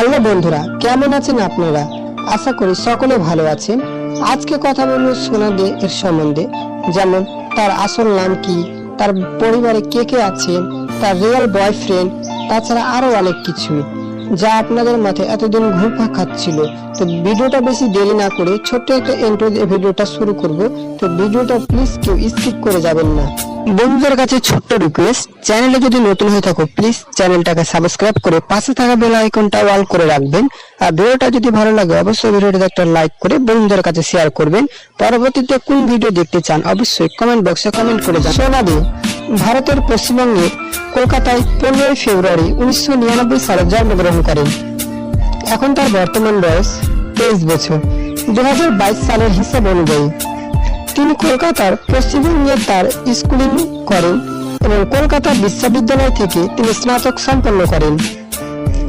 Hello বন্ধুরা, কেমন আছেন আপনারা? আশা করি সকলে ভালো আছেন। আজকে কথা বলবো সোনা দে এর সম্বন্ধে, যেমন তার আসল নাম কি, তার পরিবারে কে কে আছে, তার রিয়েল বয়ফ্রেন্ড, তাছাড়া আরো অনেক কিছু যা আপনাদের মাথায় এতদিন ঘুরপাক খাচ্ছিল। তো ভিডিওটা বেশি দেরি না করে ছোট্ট একটা ইন্ট্রো দিয়ে ভিডিওটা শুরু করব। তো ভিডিওটা প্লিজ কেউ স্কিপ করে যাবেন না। বন্ধুদের কাছে ছোট্ট রিকোয়েস্ট, চ্যানেলে যদি নতুন হয়ে থাকো প্লিজ চ্যানেলটাকে সাবস্ক্রাইব করে পাশে থাকা বেল আইকনটা অল করে রাখবেন। আর ভিডিওটা যদি ভালো লাগে অবশ্যই ভিডিওটাতে একটা লাইক করে বন্ধুদের কাছে শেয়ার করবেন। পরবর্তীতে কোন ভিডিও দেখতে চান অবশ্যই কমেন্ট বক্সে কমেন্ট করে জানান। সোনা দে ভারতের পশ্চিমবঙ্গের কলকাতায় 15 ফেব্রুয়ারি 1999 সালে জন্মগ্রহণ করেন। এখন তার বর্তমান বয়স 23 বছর। 2022 সালের হিসাব অনুযায়ী তিনি কলকাতার পশ্চিমবঙ্গে তার স্কুলিং করেন এবং কলকাতা বিশ্ববিদ্যালয় থেকে তিনি স্নাতক সম্পন্ন করেন।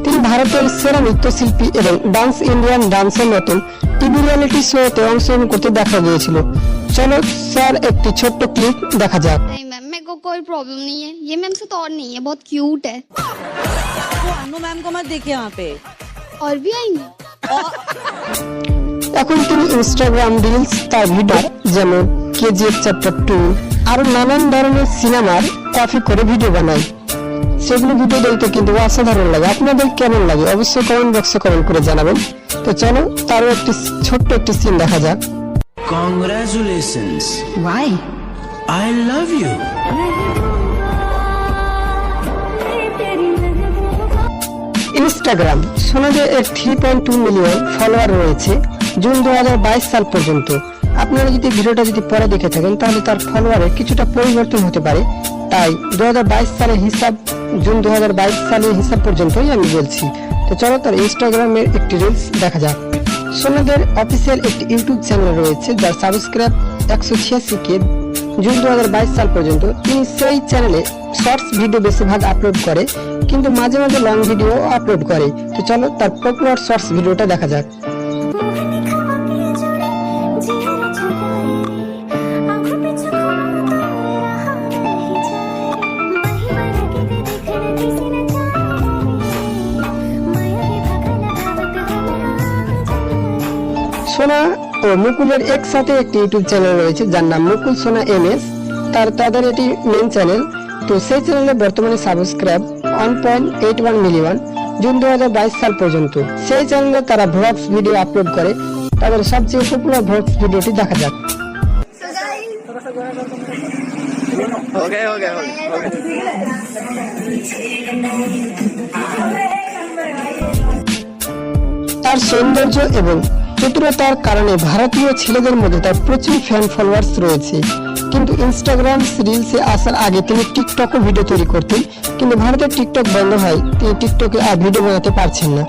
তিনি ভারতের সেরা নৃত্যশিল্পী এবং ডান্স ইন্ডিয়ান ডান্সের মতন টিভি রিয়েলিটি শোতে অংশগ্রহণ করতে দেখা গিয়েছিল। চলো স্যার একটি ছোট্ট ক্লিপ দেখা যাক। नहीं मैम, मेरे को कोई प्रॉब्लम नहीं है। ये मैम से तो और नहीं है, बहुत क्यूट है। तो अनु मैम को मत देखिए यहाँ पे। और भी आएंगे। এখন তিনি ইনস্টাগ্রাম রিলস, তার ভিডিও যেমন কেজিএফ চ্যাপ্টার 2 আরো নানান ধরনের সিনেমার কপি করে ভিডিও বানায়। সেগুলো ভিডিও দেখতে কিন্তু অসাধারণ লাগে। আপনাদের কেমন লাগে অবশ্যই কমেন্ট বক্সে কমেন্ট করে জানাবেন। তো চলো তারও একটি ছোট্ট একটি সিন দেখা যাক। Congratulations. Why? I love you. Instagram সোনা দে এর 3.2 মিলিয়ন ফলোয়ার রয়েছে জুন 2022 সাল পর্যন্ত। আপনারা যদি ভিডিওটা পরে দেখে থাকেন তাহলে তার ফলোয়ারের কিছুটা পরিবর্তন হতে পারে, তাই 2022 সালের হিসাব জুন 2022 সালের হিসাব পর্যন্তই আমি বলছি। তো চলো তার ইনস্টাগ্রামের একটি রিলস দেখা যাক। সোনাদের অফিসিয়াল একটি ইউটিউব চ্যানেল রয়েছে যার সাবস্ক্রাইব 186K জুন 2022 সাল পর্যন্ত। তিনি সেই চ্যানেলে শর্টস ভিডিও বেশিরভাগ আপলোড করে, কিন্তু মাঝে মাঝে লং ভিডিও আপলোড করে। তো চলো তার পপুলার শর্টস ভিডিওটা দেখা যাক। সোনা ও মুকুলের একসাথে একটি ইউটিউব চ্যানেল রয়েছে যার নাম মুকুল সোনা MS। তাদের এটি মেইন চ্যানেল। তো সেই চ্যানেলে বর্তমানে সাবস্ক্রাইব 1.81 মিলিয়ন জুন 2022 সাল পর্যন্ত। সেই চ্যানেলে তারা ভ্লগস ভিডিও আপলোড করে। তাদের সবচেয়ে পপুলার ভ্লগস ভিডিওটি দেখা যাক। তার সৌন্দর্য এবং চতুরতার কারণে ভারতীয় ছেলেদের মধ্যে তার প্রচুর ফ্যান ফলোয়ার্স রয়েছে। কিন্তু ইনস্টাগ্রাম রিলসে আসার আগে তিনি টিকটকও ভিডিও তৈরি করতেন, কিন্তু ভারতের টিকটক বন্ধ হয় তিনি টিকটকে আর ভিডিও বানাতে পারছেন না।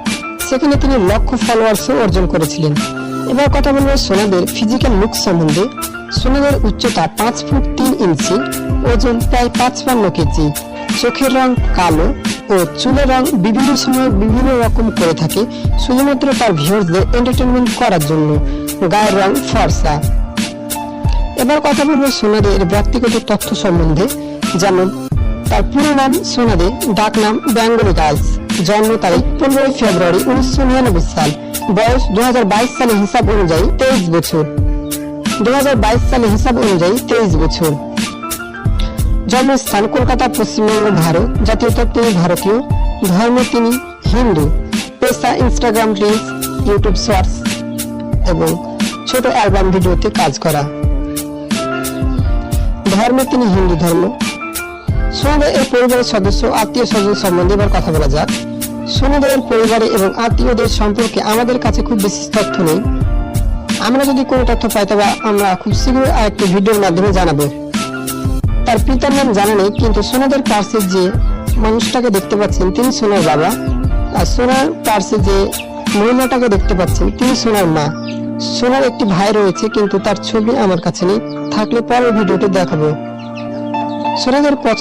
সেখানে তিনি লক্ষ ফলোয়ার্সও অর্জন করেছিলেন। এবার কথা বলবো সোনাদের ফিজিক্যাল লুক সম্বন্ধে। সোনাদের উচ্চতা 5 ফুট 3 ইঞ্চি, ওজন প্রায় 55 কেজি, চোখের রং কালো ও চুলের রং বিভিন্ন সময় বিভিন্ন রকম করে থাকে শুধুমাত্র তার ভিউয়ার্সদের এন্টারটেইনমেন্ট করার জন্য। গায়ের রং ফর্সা। এবার কথা বলবো সোনা দে এর ব্যক্তিগত তথ্য সম্বন্ধে, যেমন তার পুরো নাম সোনা দে, ডাক নাম বেঙ্গলি গার্লস, জন্ম তারিখ 15 ফেব্রুয়ারি 1999 সাল, বয়স 2022 সালের হিসাব অনুযায়ী 23 বছর। 2022 সালের হিসাব অনুযায়ী 23 বছর। জন্মস্থান কলকাতা, পশ্চিমবঙ্গ, ভারত। জাতীয়তা তিনি ভারতীয়। ধর্ম তিনি হিন্দু। পেশা ইনস্টাগ্রাম রিলস, ইউটিউব শর্টস এবং ছোট অ্যালবাম ভিডিওতে কাজ করা। ধর্মে তিনি হিন্দু ধর্ম। সোনাদের এর পরিবারের সদস্য আত্মীয় স্বজন সম্বন্ধে এবার কথা বলা যাক। সোনাদের এর পরিবারে এবং আত্মীয়দের সম্পর্কে আমাদের কাছে খুব বেশি তথ্য নেই। আমরা যদি কোনো তথ্য পাই তবে আমরা খুব শীঘ্রই আরেকটি ভিডিওর মাধ্যমে জানাবো। তার পিতার নাম জানা নেই, কিন্তু সোনাদের পার্শ্বে যে মানুষটাকে দেখতে পাচ্ছেন তিনি সোনার বাবা, আর সোনার পার্শ্বে যে মহিলাটাকে দেখতে পাচ্ছেন তিনি সোনার মা। সোনার একটি ভাই রয়েছে, কিন্তু তার ছবি আমার কাছে নেই, থাকলে পরের ভিডিওতে দেখাবো। সোনাদের পছন্দ